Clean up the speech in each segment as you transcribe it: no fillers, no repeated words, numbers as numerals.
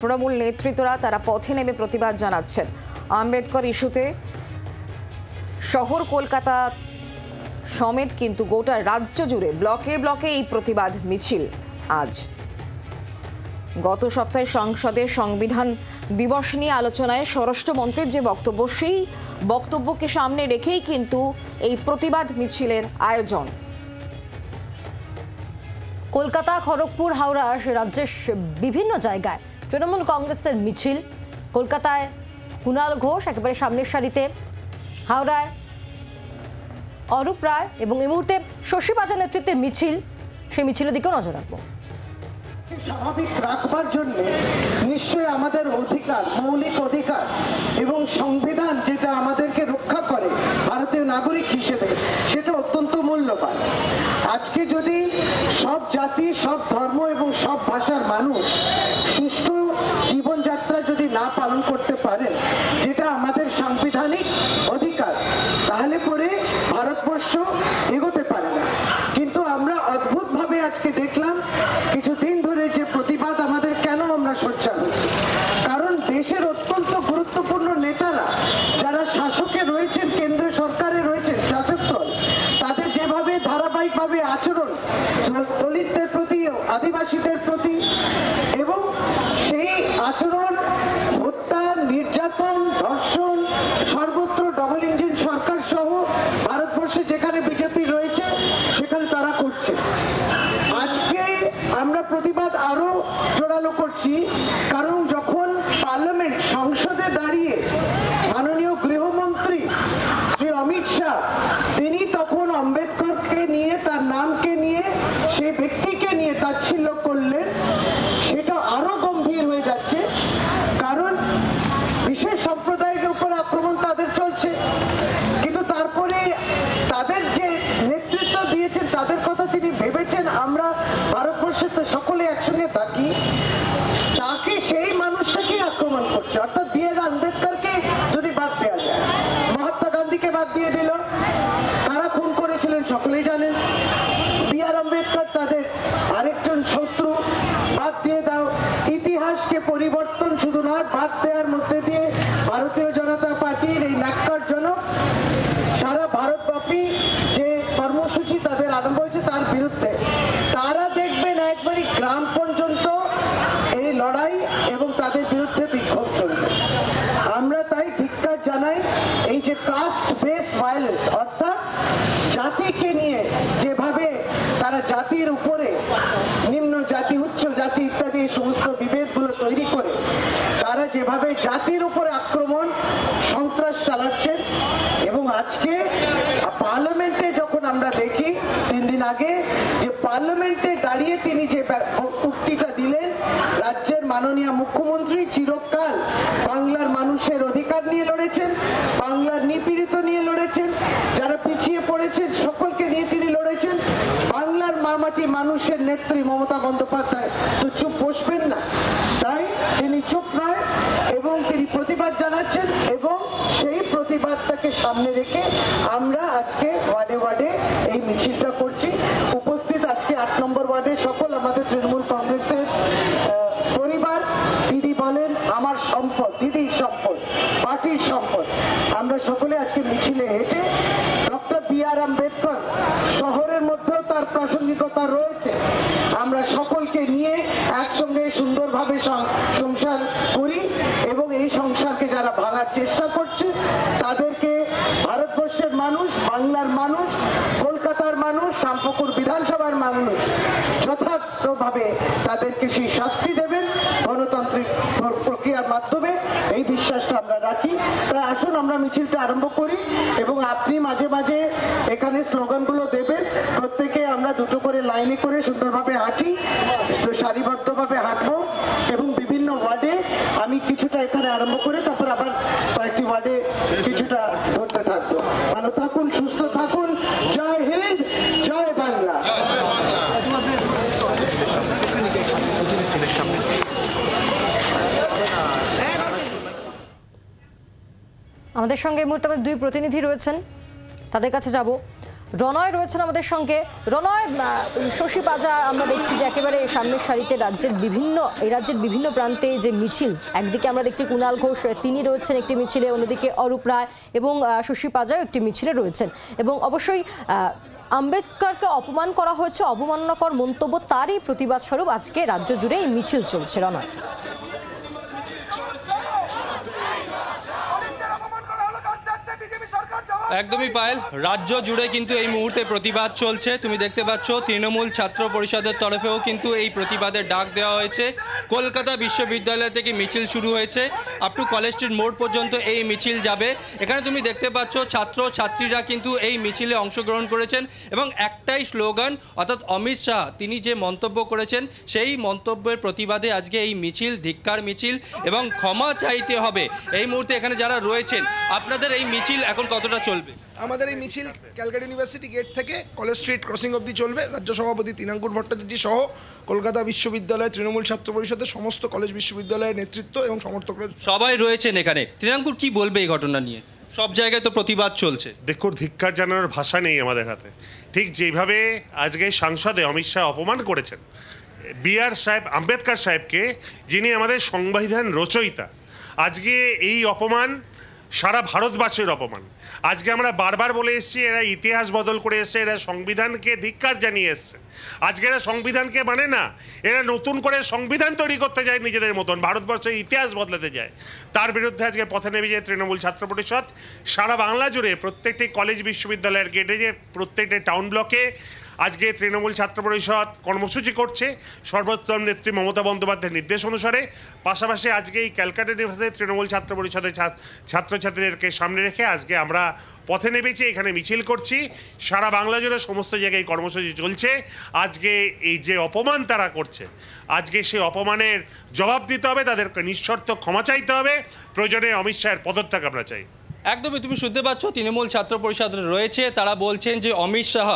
তৃণমূল নেতৃত্বরা তারা পথে নেমে প্রতিবাদ জানাচ্ছেন। আম্বেদকর ইস্যুতে শহর কলকাতা সমেত কিন্তু গোটা রাজ্য জুড়ে ব্লকে ব্লকে এই প্রতিবাদ মিছিল আজ। গত সপ্তাহে সংসদে সংবিধান দিবস নিয়ে আলোচনায় স্বরাষ্ট্রমন্ত্রীর যে বক্তব্য, সেই বক্তব্যকে সামনে রেখেই কিন্তু এই প্রতিবাদ মিছিলের আয়োজন। কলকাতা, খড়গপুর, হাওড়া রাজ্যের বিভিন্ন জায়গায় তৃণমূল কংগ্রেসের মিছিল। কলকাতায় কুণাল ঘোষ একেবারে সামনের সারিতে, হাওড়ায় অরূপ রায় এবং এই মুহূর্তে শশী পাজার নেতৃত্বে মিছিল। সেই মিছিলের দিকেও নজর রাখবো। স্বাভাবিক রাখবার জন্য নিশ্চয়ই আমাদের অধিকার, মৌলিক অধিকার এবং সংবিধান যেটা আমাদেরকে রক্ষা করে ভারতীয় নাগরিক হিসেবে, সেটা অত্যন্ত মূল্যবান। আজকে যদি সব জাতি, সব ধর্ম এবং সব ভাষার মানুষ সুষ্ঠু জীবনযাত্রা যদি না পালন করতে পারেন, যেটা আমাদের সাংবিধানিক অধিকার, তাহলে পরে ভারতবর্ষ এগোতে পারে না। কিন্তু আমরা অদ্ভুতভাবে আজকে দেখলাম কিছুদিন ধরে যে প্রতিবাদ আমাদের, কেন আমরা সোচ্চার হচ্ছি, কারণ দেশের অত্যন্ত গুরুত্বপূর্ণ নেতারা যারা শাসকে রয়েছেন, কেন্দ্র সরকারে রয়েছেন, শাসক দল, তাদের যেভাবে ধারাবাহিকভাবে আচরণ দলিতদের প্রতি, আদিবাসীদের প্রতি, এবং সেই আচরণ হত্যা, নির্যাতন, ধর্ষণ, সর্বত্র ডবল ইঞ্জিন সরকার সহ ভারতবর্ষে যেখানে বিজেপি রয়েছে সেখানে তারা করছে। আজকে আমরা প্রতিবাদ আরো জোরালো করছি, কারণ যখন পার্লামেন্ট, সংসদে দাঁড়িয়ে মাননীয় গৃহমন্ত্রী শ্রী অমিত শাহ, তিনি তখন আম্বেদকরকে নিয়ে, তার নামকে নিয়ে, সেই ব্যক্তিকে নিয়ে তাচ্ছিল্য করলেন, সেটা আরো গম্ভীর হয়ে যাচ্ছে। কারণ বিশেষ সম্প্রদায়ের উপর আক্রমণ তাদের চলছে, কিন্তু তারপরে তাদের যে নেতৃত্ব দিয়েছেন, তাদের কথা তিনি ভেবেছেন আমরা ভারতবর্ষে তো সকলে একসঙ্গে থাকি, তাকে, সেই মানুষটাকে আক্রমণ করছে। অর্থাৎ বি আর আম্বেদকরকে যদি বাদ দেওয়া যায়, মহাত্মা গান্ধীকে বাদ দিয়ে দিল, তারা খুন করেছিলেন সকলেই জানেন। বি আর আম্বেদকর তাদের আরেকজন শত্রু, বাদ দিয়ে দাও। ইতিহাসকে পরিবর্তন শুধু নয়, বাদ দেওয়ার মধ্যে দিয়ে ভারতীয় জনতা পার্টির এই ন্যাক্কারজনক সারা ভারতব্যাপী যে কর্মসূচি তাদের আরম্ভ হয়েছে, তার বিরুদ্ধে তারা দেখবেন একবারই গ্রাম পর্যন্ত এই লড়াই এবং তাদের বিরুদ্ধে বিক্ষোভ চলবে। আমরা তাই ধিক্কার জানাই এই যে কাস্ট বেসড ভায়োলেন্স, অর্থাৎ জাতিকে নিয়ে যেভাবে তারা জাতির উপরে নিম্ন জাতি, উচ্চ জাতি ইত্যাদি এই সমস্ত বিভেদগুলো তৈরি করে তারা যেভাবে জাতির উপরে আক্রমণ, সন্ত্রাস চালাচ্ছেন। এবং আজকে পার্লামেন্টে যখন আমরা দেখি 3 দিন আগে যে পার্লামেন্টে দাঁড়িয়ে তিনি যে উক্তিটা দিলেন, রাজ্যের মাননীয় মুখ্যমন্ত্রী চিরকাল বাংলার মানুষের অধিকার নিয়ে লড়েছেন, বাংলার নিপীড়িত নিয়ে লড়েছেন, যারা পিছিয়ে পড়েছেন সকলকে নিয়ে তিনি লড়েছেন। বাংলার মামাটি মানুষের নেত্রী মমতা বন্দ্যোপাধ্যায় তো চুপ বসবেন না, তাই তিনি চুপ নয় এবং তিনি প্রতিবাদ জানাচ্ছেন। এবং সেই প্রতিবাদটাকে সামনে রেখে আমরা আজকে ওয়ার্ডে ওয়ার্ডে এই মিছিলটা করছি। উপস্থিত আজকে 8 নম্বর ওয়ার্ডে সকল আমাদের তৃণমূল কংগ্রেসের পরিবার, দিদি বলেন আমার সম্পদ, দিদির সম্পদ, পার্টির সম্পদ। আমরা সকলে আজকে মিছিলে হেঁটে ডক্টর বি আর আম্বেদকর, শহরের মধ্যেও তার প্রাসঙ্গিকতা রয়েছে, আমরা সকলকে নিয়ে একসঙ্গে সুন্দরভাবে সংসার করি এবং এই সংসারকে যারা ভাঙার চেষ্টা করছে তাদেরকে ভারতবর্ষের মানুষ, বাংলার মানুষ, কলকাতার মানুষ, শ্যামপুকুর বিধানসভার মানুষ যথার্থভাবে তাদেরকে সেই শাস্তি দেবেন গণতান্ত্রিক প্রক্রিয়ার মাধ্যমে, এই বিশ্বাসটা আমরা রাখি। তাই আসুন আমরা মিছিলটা আরম্ভ করি এবং আপনি মাঝে মাঝে এখানে স্লোগানগুলো দেবেন। প্রত্যেকে আমরা দুটো করে লাইনে করে সুন্দরভাবে হাঁটি, তো সারিবদ্ধভাবে হাঁটবো এবং বিভিন্ন ওয়ার্ডে আমি কিছুটা এখানে আরম্ভ করে তারপর আবার কয়েকটি ওয়ার্ডে কিছুটা ধরতে থাকবো। ভালো থাকুন, সুস্থ থাকুন। জয় হিন্দ, জয় বাংলা। আমাদের সঙ্গে এই মুহূর্তে 2 প্রতিনিধি রয়েছেন, তাদের কাছে যাব। রনয় রয়েছেন আমাদের সঙ্গে। রনয়, শশী পাজা আমরা দেখছি যে একেবারে সামনের সারিতে রাজ্যের বিভিন্ন প্রান্তে যে মিছিল, একদিকে আমরা দেখছি কুণাল ঘোষ তিনি রয়েছেন একটি মিছিলে, অন্যদিকে অরূপ রায় এবং শশী পাজাও একটি মিছিলে রয়েছেন। এবং অবশ্যই আম্বেদকরকে অপমান করা হয়েছে, অবমাননাকর মন্তব্য, তারই প্রতিবাদ স্বরূপ আজকে রাজ্য জুড়ে এই মিছিল চলছে। রনয়, একদমই পায়েল, রাজ্য জুড়ে কিন্তু এই মুহূর্তে প্রতিবাদ চলছে। তুমি দেখতে পাচ্ছ তৃণমূল ছাত্র পরিষদের তরফেও কিন্তু এই প্রতিবাদের ডাক দেওয়া হয়েছে। কলকাতা বিশ্ববিদ্যালয় থেকে মিছিল শুরু হয়েছে, আপ টু কলেজ স্ট্রিট মোড় পর্যন্ত এই মিছিল যাবে। এখানে তুমি দেখতে পাচ্ছ ছাত্র ছাত্রীরা কিন্তু এই মিছিলে অংশগ্রহণ করেছেন এবং একটাই স্লোগান, অর্থাৎ অমিত শাহ তিনি যে মন্তব্য করেছেন সেই মন্তব্যের প্রতিবাদে আজকে এই মিছিল, ধিক্কার মিছিল এবং ক্ষমা চাইতে হবে। এই মুহূর্তে এখানে যারা রয়েছেন, আপনাদের এই মিছিল এখন কতটা চলবে? আমাদের এই মিছিল ক্যালকাটা ইউনিভার্সিটি গেট থেকে কলেজ স্ট্রিট ক্রসিং অবধি চলবে। রাজ্য সভাপতি তৃণাঙ্কুর ভট্টাচার্য সহ কলকাতা বিশ্ববিদ্যালয় তৃণমূল ছাত্র পরিষদের সমস্ত কলেজ বিশ্ববিদ্যালয়ের নেতৃত্ব এবং সমর্থকরা সবাই রয়েছেন এখানে। তৃণাঙ্কুর কি বলবে এই ঘটনা নিয়ে? সব জায়গায় তো প্রতিবাদ চলছে। দেখুন, ধিক্কার জানানোর ভাষা নেই আমাদের হাতে। ঠিক যেভাবে আজকে সংসদে অমিত শাহ অপমান করেছেন BR সাহেব, আম্বেদকর সাহেবকে, যিনি আমাদের সংবিধান রচয়িতা, আজকে এই অপমান সারা ভারতবাসীর অপমান। আজকে আমরা বারবার বলে এসেছি এরা ইতিহাস বদল করে এসছে, এরা সংবিধানকে ধিক্কার জানিয়ে এসছে। আজকে এরা সংবিধানকে মানে না, এরা নতুন করে সংবিধান তৈরি করতে যায় নিজেদের মতন, ভারতবর্ষের ইতিহাস বদলাতে যায়। তার বিরুদ্ধে আজকে পথে নেমেছে তৃণমূল ছাত্র পরিষদ। সারা বাংলা জুড়ে প্রত্যেকটি কলেজ বিশ্ববিদ্যালয়ের গেটে, যে প্রত্যেকটি টাউন ব্লকে আজকে তৃণমূল ছাত্র পরিষদ কর্মসূচি করছে সর্বোত্তম নেত্রী মমতা বন্দ্যোপাধ্যায়ের নির্দেশ অনুসারে। পাশাপাশি আজকে এই ক্যালকাটা ইউনিভার্সিটি তৃণমূল ছাত্র পরিষদের ছাত্রছাত্রীদেরকে সামনে রেখে আজকে আমরা পথে নেমেছি, এখানে মিছিল করছি। সারা বাংলা জুড়ে সমস্ত জায়গায় কর্মসূচি চলছে। আজকে এই যে অপমান তারা করছে, আজকে সেই অপমানের জবাব দিতে হবে, তাদেরকে নিঃশর্ত ক্ষমা চাইতে হবে, প্রয়োজনে অমিত শাহের পদত্যাগ আমরা চাই। একদমই, তুমি শুনতে পাচ্ছ তৃণমূল ছাত্র পরিষদ রয়েছে, তারা বলছেন যে অমিত শাহ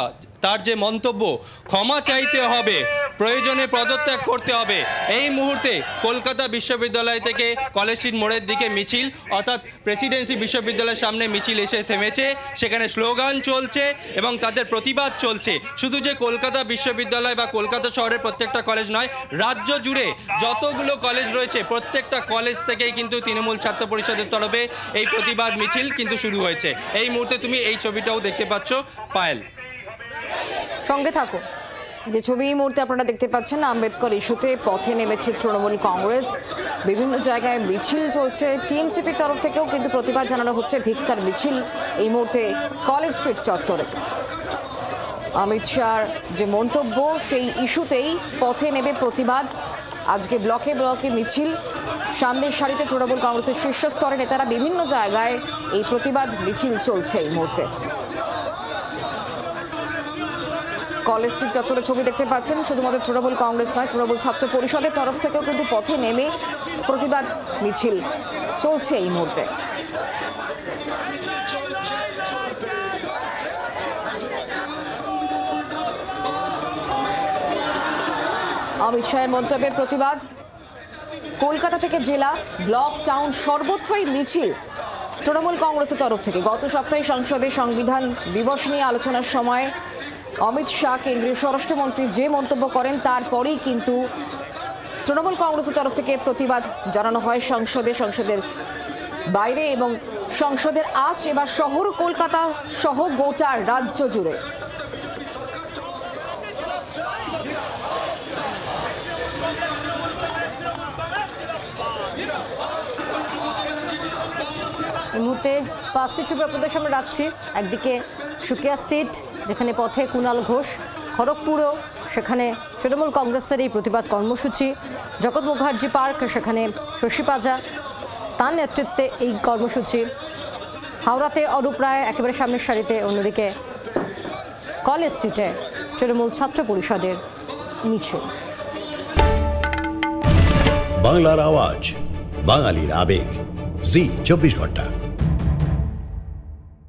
তার যে মন্তব্য, ক্ষমা চাইতে হবে, প্রয়োজনে পদত্যাগ করতে হবে। এই মুহূর্তে কলকাতা বিশ্ববিদ্যালয় থেকে কলেজ স্ট্রিট মোড়ের দিকে মিছিল, অর্থাৎ প্রেসিডেন্সি বিশ্ববিদ্যালয়ের সামনে মিছিল এসে থেমেছে। সেখানে স্লোগান চলছে এবং তাদের প্রতিবাদ চলছে। শুধু যে কলকাতা বিশ্ববিদ্যালয় বা কলকাতা শহরের প্রত্যেকটা কলেজ নয়, রাজ্য জুড়ে যতগুলো কলেজ রয়েছে প্রত্যেকটা কলেজ থেকেই কিন্তু তৃণমূল ছাত্র পরিষদের তরফে এই প্রতিবাদ মিছিল কিন্তু শুরু হয়েছে। এই মুহূর্তে তুমি এই ছবিটাও দেখতে পাচ্ছ পায়েল। সঙ্গে থাকো। যে ছবি এই মুহূর্তে আপনারা দেখতে পাচ্ছেন, আম্বেদকর ইস্যুতে পথে নেমেছে তৃণমূল কংগ্রেস। বিভিন্ন জায়গায় মিছিল চলছে, টিএমসিপির তরফ থেকেও কিন্তু প্রতিবাদ জানানো হচ্ছে, ধিক্কার মিছিল এই মুহূর্তে কলেজ স্ট্রিট চত্বরে। অমিত শাহর যে মন্তব্য, সেই ইস্যুতেই পথে নেমে প্রতিবাদ। আজকে ব্লকে ব্লকে মিছিল, সামনের সারিতে তৃণমূল কংগ্রেসের শীর্ষস্তরের নেতারা, বিভিন্ন জায়গায় এই প্রতিবাদ মিছিল চলছে এই মুহূর্তে। কলেজ স্ট্রিট চত্বরের ছবি দেখতে পাচ্ছেন। শুধুমাত্র তৃণমূল কংগ্রেস নয়, তৃণমূল ছাত্র পরিষদের তরফ থেকেও কিন্তু পথে নেমে প্রতিবাদ মিছিল চলছে এই মুহূর্তে। অমিত শাহের মন্তব্যের প্রতিবাদ। কলকাতা থেকে জেলা, ব্লক, টাউন সর্বত্রই মিছিল তৃণমূল কংগ্রেসের তরফ থেকে। গত সপ্তাহে সংসদে সংবিধান দিবস নিয়ে আলোচনার সময় অমিত শাহ, কেন্দ্রীয় স্বরাষ্ট্রমন্ত্রী, যে মন্তব্য করেন তারপরেই কিন্তু তৃণমূল কংগ্রেসের তরফ থেকে প্রতিবাদ জানানো হয় সংসদের বাইরে এবং সংসদের আজ এবার শহর কলকাতা সহ গোটা রাজ্য জুড়ে। এই মুহূর্তে পাঁচটি ছবি আপনাদের সামনে রাখছি। একদিকে সুকিয়া স্ট্রিট, যেখানে পথে কুণাল ঘোষ, খড়গপুরও সেখানে তৃণমূল কংগ্রেসের এই প্রতিবাদ কর্মসূচি, জগৎ মুখার্জি পার্ক সেখানে শশী পাজা তার নেতৃত্বে এই কর্মসূচি, হাওড়াতে অরূপ রায় একেবারে সামনের সারিতে, অন্যদিকে কলেজ স্ট্রিটে তৃণমূল ছাত্র পরিষদের মিছিল। বাংলার আওয়াজ, বাঙালির আবেগ, জি 24 ঘন্টা।